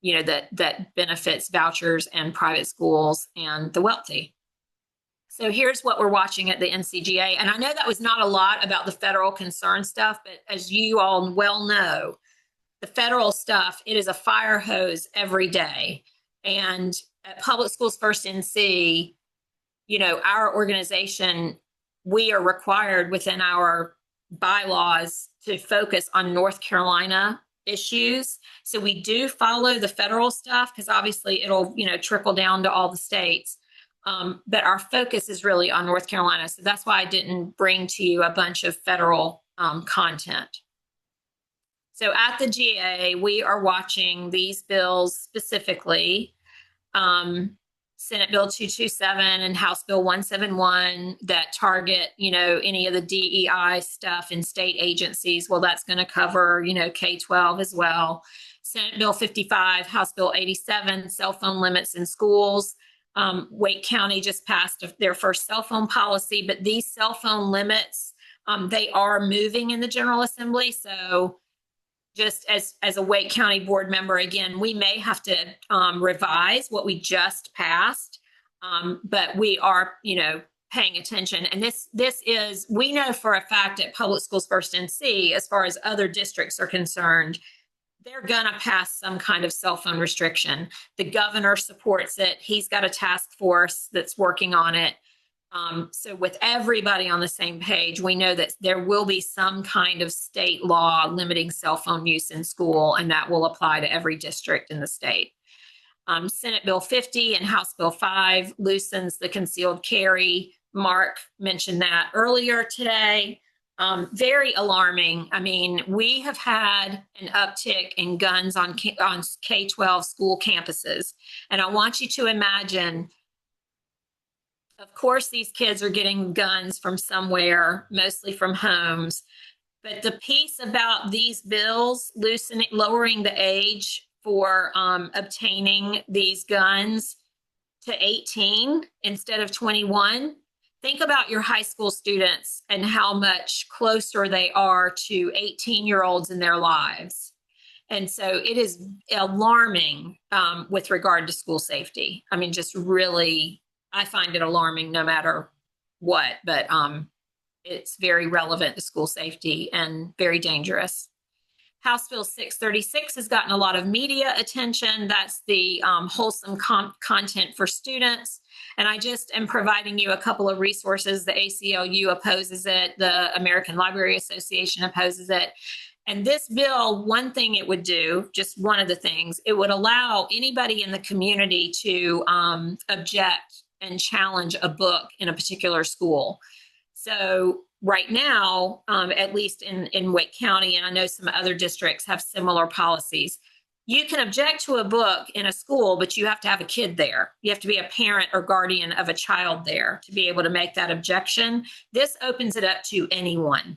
that benefits vouchers and private schools and the wealthy. So here's what we're watching at the NCGA. And I know that was not a lot about the federal concern stuff, but as you all well know, the federal stuff, it is a fire hose every day. And at Public Schools First NC, our organization, we are required within our bylaws to focus on North Carolina issues. So we do follow the federal stuff because obviously it'll, trickle down to all the states. But our focus is really on North Carolina. So that's why I didn't bring to you a bunch of federal content. So at the GA, we are watching these bills specifically. Senate Bill 227 and House Bill 171 that target, any of the DEI stuff in state agencies. Well, that's going to cover, K-12 as well. Senate Bill 55, House Bill 87, cell phone limits in schools. Wake County just passed their first cell phone policy, but these cell phone limits, they are moving in the General Assembly. So just as a Wake County board member, again, we may have to revise what we just passed, but we are, paying attention. And this is, we know for a fact at Public Schools First NC, as far as other districts are concerned, they're going to pass some kind of cell phone restriction. The governor supports it. He's got a task force that's working on it. So with everybody on the same page, we know that there will be some kind of state law limiting cell phone use in school, and that will apply to every district in the state. Senate Bill 50 and House Bill 5 loosens the concealed carry. Mark mentioned that earlier today. Very alarming. I mean, we have had an uptick in guns on K-12 school campuses. And I want you to imagine, of course, these kids are getting guns from somewhere, mostly from homes. But the piece about these bills lowering the age for obtaining these guns to 18 instead of 21, think about your high school students and how much closer they are to 18-year-olds in their lives. And so it is alarming with regard to school safety. I mean, just really, I find it alarming no matter what, but it's very relevant to school safety and very dangerous. House Bill 636 has gotten a lot of media attention. That's the wholesome content for students. And I just am providing you a couple of resources. The ACLU opposes it. The American Library Association opposes it. And this bill, one thing it would do, just one of the things, it would allow anybody in the community to object and challenge a book in a particular school. So right now, at least in Wake County, and I know some other districts have similar policies, you can object to a book in a school, but you have to have a kid there. You have to be a parent or guardian of a child there to be able to make that objection. This opens it up to anyone.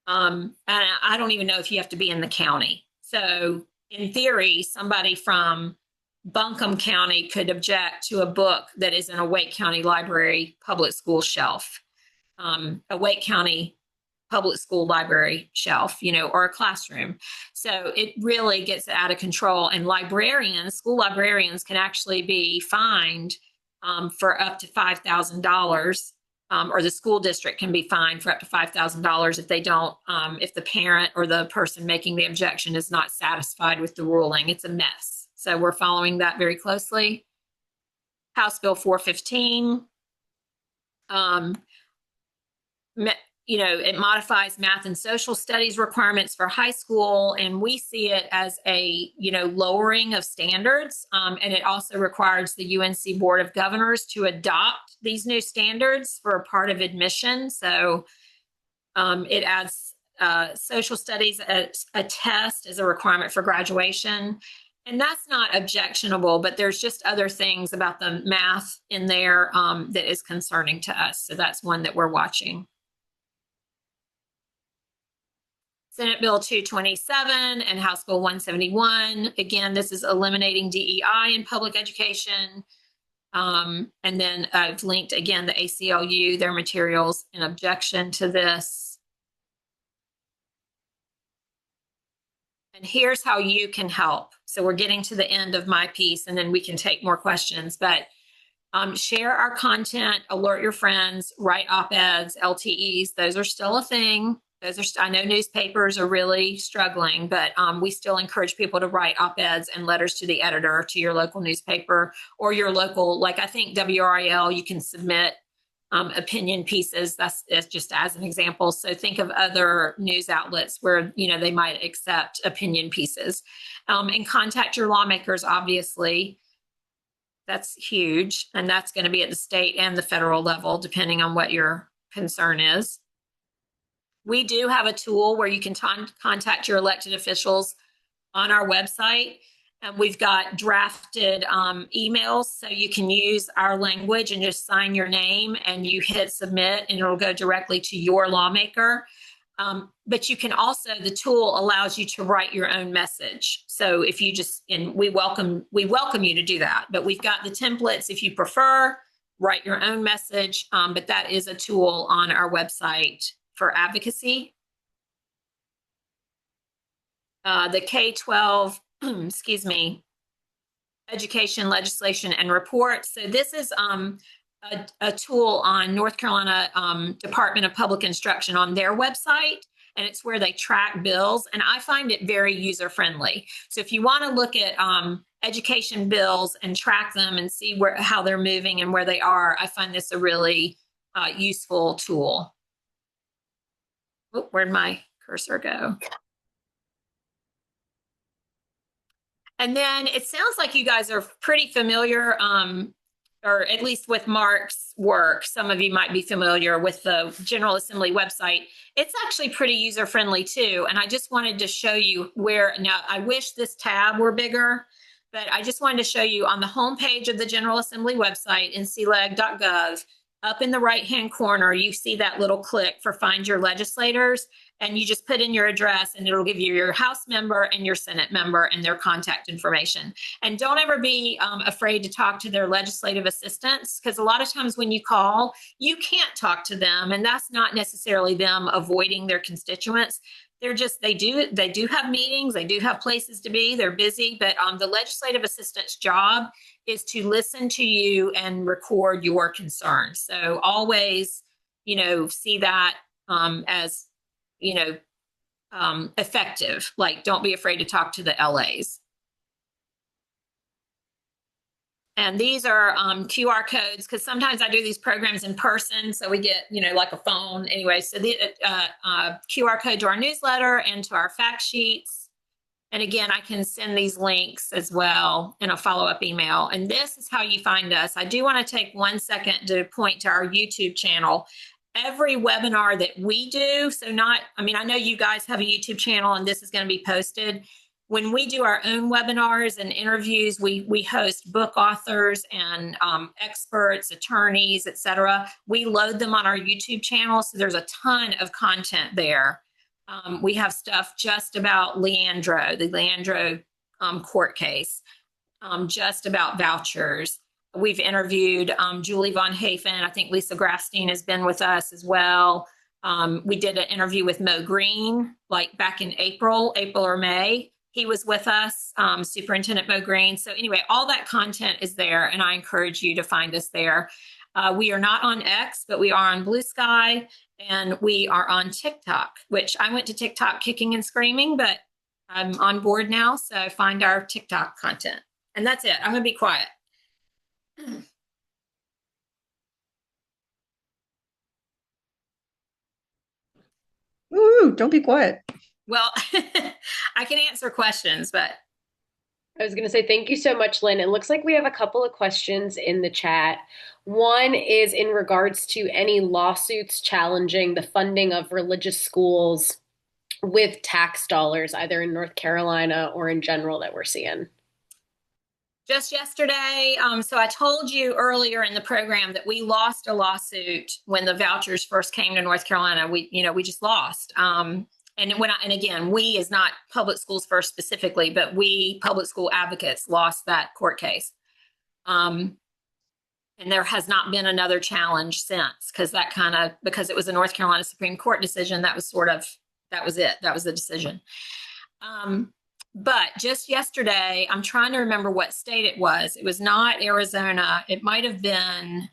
And I don't even know if you have to be in the county. So in theory, somebody from Buncombe County could object to a book that is in a Wake County Library public school shelf, a Wake County public school library shelf, or a classroom. So it really gets out of control. And school librarians can actually be fined for up to $5,000, or the school district can be fined for up to $5,000 if they don't, if the parent or the person making the objection is not satisfied with the ruling. It's a mess. So we're following that very closely. House Bill 415. It modifies math and social studies requirements for high school, and we see it as a, lowering of standards. And it also requires the UNC Board of Governors to adopt these new standards for a part of admission. So it adds social studies as a test as a requirement for graduation. And that's not objectionable, but there's just other things about the math in there that is concerning to us. So that's one that we're watching. Senate Bill 227 and House Bill 171. Again, this is eliminating DEI in public education. And then I've linked, again, the ACLU, their materials in objection to this. And here's how you can help. So we're getting to the end of my piece, and then we can take more questions. But share our content, alert your friends, write op-eds, LTEs. Those are still a thing. I know newspapers are really struggling, but we still encourage people to write op-eds and letters to the editor, to your local newspaper or your local, like I think WRIL, you can submit opinion pieces. That's just as an example. So think of other news outlets where, they might accept opinion pieces, and contact your lawmakers, obviously. That's huge. And that's going to be at the state and the federal level, depending on what your concern is. We do have a tool where you can contact your elected officials on our website. And we've got drafted emails, so you can use our language and just sign your name and you hit submit and it'll go directly to your lawmaker. But you can also, the tool allows you to write your own message. So if you just, and we welcome you to do that, but we've got the templates if you prefer, write your own message. But that is a tool on our website for advocacy. The K-12, excuse me, education, legislation, and reports. So this is a tool on North Carolina Department of Public Instruction on their website, and it's where they track bills, and I find it very user-friendly. So if you want to look at education bills and track them and see how they're moving and where they are, I find this a really useful tool. Oh, where'd my cursor go? And then it sounds like you guys are pretty familiar, or at least with Mark's work. Some of you might be familiar with the General Assembly website. It's actually pretty user-friendly too. And I just wanted to show you where, now I wish this tab were bigger, but I just wanted to show you on the homepage of the General Assembly website, ncleg.gov, up in the right-hand corner, you see that little click for Find Your Legislators, and you just put in your address and it'll give you your House member and your Senate member and their contact information. And don't ever be afraid to talk to their legislative assistants, because a lot of times when you call, you can't talk to them, and that's not necessarily them avoiding their constituents. They're just, they do have meetings, they do have places to be, they're busy, but the legislative assistant's job is to listen to you and record your concerns. So always, see that as, effective. Like, don't be afraid to talk to the LAs. And these are QR codes, because sometimes I do these programs in person, so we get, like a phone. Anyway, so the QR code to our newsletter and to our fact sheets. And again, I can send these links as well in a follow-up email. And this is how you find us. I do want to take 1 second to point to our YouTube channel. Every webinar that we do, I know you guys have a YouTube channel and this is going to be posted. When we do our own webinars and interviews, we host book authors and experts, attorneys, etc. We load them on our YouTube channel, so there's a ton of content there. We have stuff just about Leandro, the Leandro court case, just about vouchers. We've interviewed Julie Von Hafen. I think Lisa Grafstein has been with us as well. We did an interview with Mo Green, like back in April or May. He was with us, Superintendent Mo Green. So anyway, all that content is there, and I encourage you to find us there. We are not on X, but we are on Blue Sky, and we are on TikTok, which I went to TikTok kicking and screaming, but I'm on board now. So find our TikTok content. And that's it. I'm going to be quiet. Ooh, don't be quiet. Well, I can answer questions, but. I was going to say thank you so much, Lynn. It looks like we have a couple of questions in the chat. One is in regards to any lawsuits challenging the funding of religious schools with tax dollars, either in North Carolina or in general, that we're seeing. Just yesterday, so I told you earlier in the program that we lost a lawsuit when the vouchers first came to North Carolina. We just lost. And again, we is not Public Schools First specifically, but we public school advocates lost that court case. And there has not been another challenge since, because it was a North Carolina Supreme Court decision, that was it. That was the decision. But just yesterday, I'm trying to remember what state it was. It was not Arizona. It might have been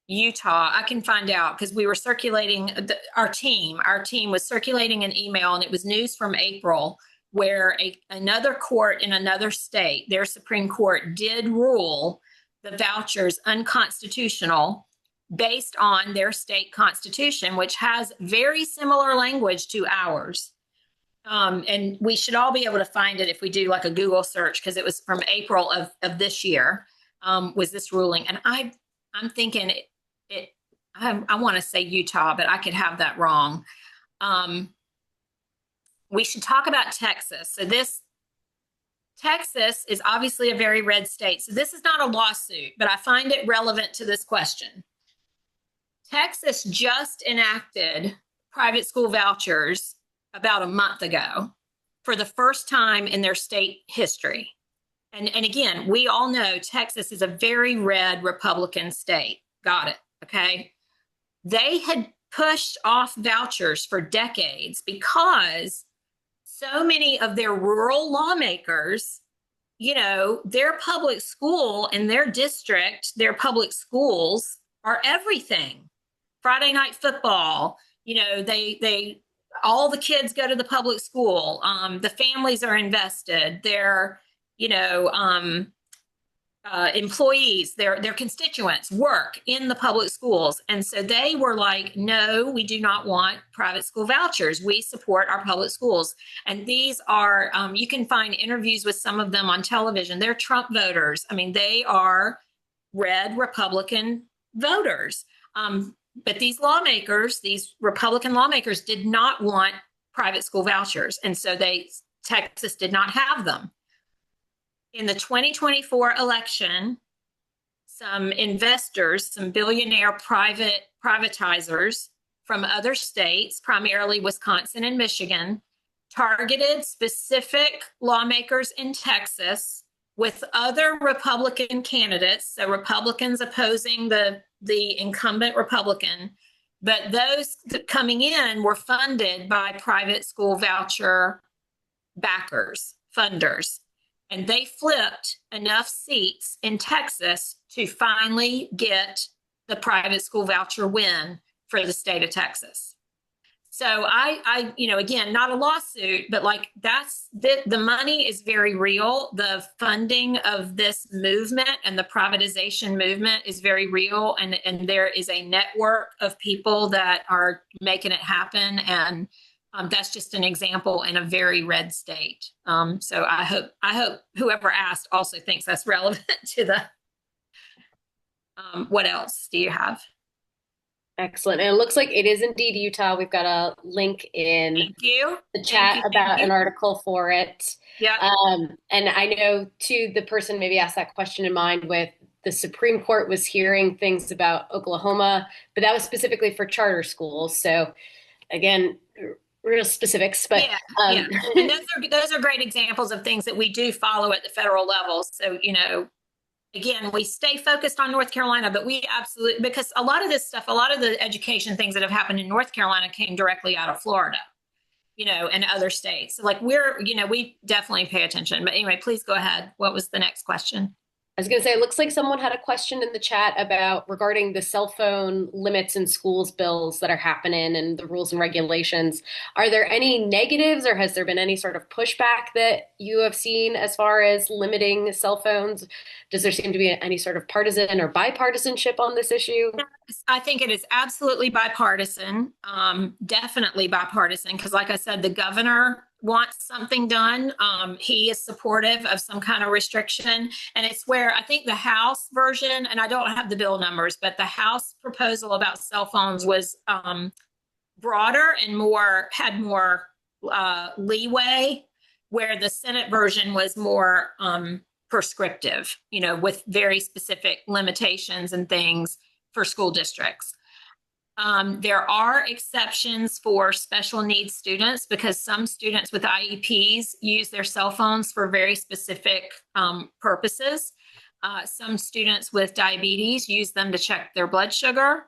Utah. I can find out, because we were circulating, our team was circulating an email, and it was news from April where another court in another state, their Supreme Court, did rule the vouchers unconstitutional based on their state constitution, which has very similar language to ours. And we should all be able to find it if we do like a Google search, because it was from April of this year, was this ruling. And I'm thinking I want to say Utah, but I could have that wrong. We should talk about Texas. So Texas is obviously a very red state. So this is not a lawsuit, but I find it relevant to this question. Texas just enacted private school vouchers about a month ago for the first time in their state history. And again, we all know Texas is a very red Republican state. Got it. Okay. They had pushed off vouchers for decades because so many of their rural lawmakers, their public school in their district, their public schools are everything. Friday night football, they all the kids go to the public school. The families are invested. They're, employees, their constituents work in the public schools. And so they were like, no, we do not want private school vouchers. We support our public schools. And these are, you can find interviews with some of them on television. They're Trump voters. I mean, they are red Republican voters. But these lawmakers, these Republican lawmakers, did not want private school vouchers. And so Texas did not have them. In the 2024 election, some investors, some billionaire privatizers from other states, primarily Wisconsin and Michigan, targeted specific lawmakers in Texas with other Republican candidates, so Republicans opposing the incumbent Republican, but those coming in were funded by private school voucher backers, funders. And they flipped enough seats in Texas to finally get the private school voucher win for the state of Texas. So I again, not a lawsuit, but like that's the money is very real. The funding of this movement and the privatization movement is very real. And there is a network of people that are making it happen. And that's just an example in a very red state. So I hope whoever asked also thinks that's relevant to the, what else do you have? Excellent. And it looks like it is indeed Utah. We've got a link in the chat about an article for it. Yeah. And I know too, the person maybe asked that question in mind with the Supreme Court was hearing things about Oklahoma, but that was specifically for charter schools. So again, real specifics, but yeah. And those are great examples of things that we do follow at the federal level. So, again, we stay focused on North Carolina, but we absolutely, because a lot of this stuff, a lot of the education things that have happened in North Carolina came directly out of Florida, and other states. So like we definitely pay attention. But anyway, please go ahead. What was the next question? I was going to say, it looks like someone had a question in the chat regarding the cell phone limits in schools bills that are happening and the rules and regulations. Are there any negatives or has there been any sort of pushback that you have seen as far as limiting cell phones? Does there seem to be any sort of partisan or bipartisanship on this issue? I think it is absolutely bipartisan, definitely bipartisan, because like I said, the governor wants something done. He is supportive of some kind of restriction. And it's where I think the House version, and I don't have the bill numbers, but the House proposal about cell phones was broader and had more leeway, where the Senate version was more prescriptive, with very specific limitations and things for school districts. There are exceptions for special needs students because some students with IEPs use their cell phones for very specific purposes. Some students with diabetes use them to check their blood sugar.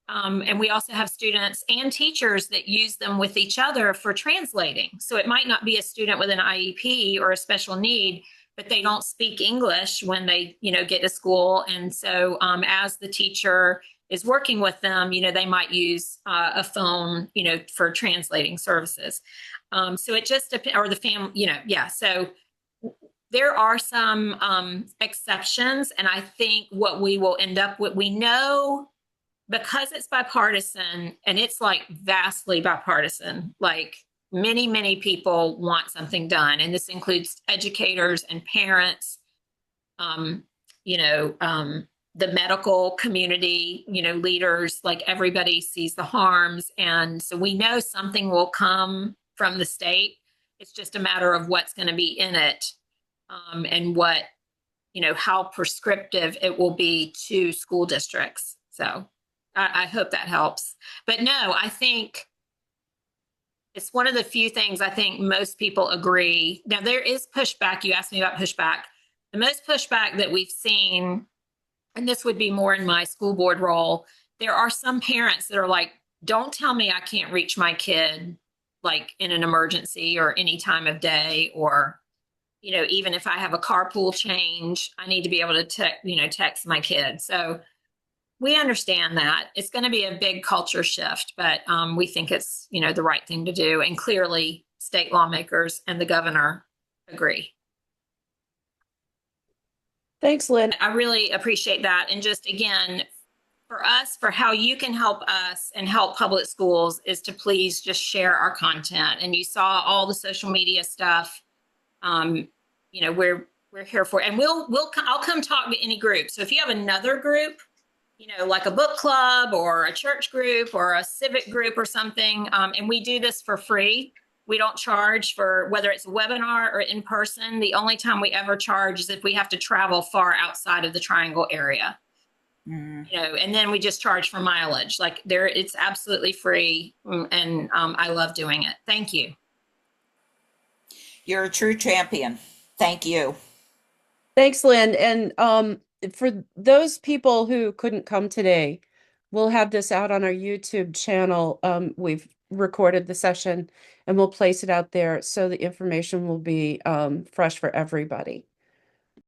And we also have students and teachers that use them with each other for translating. So it might not be a student with an IEP or a special need, but they don't speak English when they, get to school. And so as the teacher is working with them, they might use a phone, for translating services. So it just depends, or the family, So there are some exceptions. And I think what we will end up with, we know because it's bipartisan and it's like vastly bipartisan, like many, many people want something done. And this includes educators and parents, the medical community, leaders, like everybody sees the harms. And so we know something will come from the state. It's just a matter of what's going to be in it. and what, how prescriptive it will be to school districts. So I hope that helps. But no, I think it's one of the few things I think most people agree. Now, there is pushback. You asked me about pushback. The most pushback that we've seen, and this would be more in my school board role, there are some parents that are like, don't tell me I can't reach my kid like in an emergency or any time of day, or, even if I have a carpool change, I need to be able to, text my kid. So we understand that it's going to be a big culture shift, but we think it's, the right thing to do. And clearly state lawmakers and the governor agree. Thanks, Lynn. I really appreciate that. And just again, for us, for how you can help us and help public schools is to please just share our content. And you saw all the social media stuff. We're here for, and I'll come talk to any group. So if you have another group, like a book club or a church group or a civic group or something, and we do this for free. We don't charge for whether it's a webinar or in person. The only time we ever charge is if we have to travel far outside of the Triangle area. And then we just charge for mileage. Like it's absolutely free, and I love doing it. Thank you. You're a true champion. Thank you. Thanks, Lynn. And for those people who couldn't come today, we'll have this out on our YouTube channel. We've recorded the session and we'll place it out there so the information will be fresh for everybody.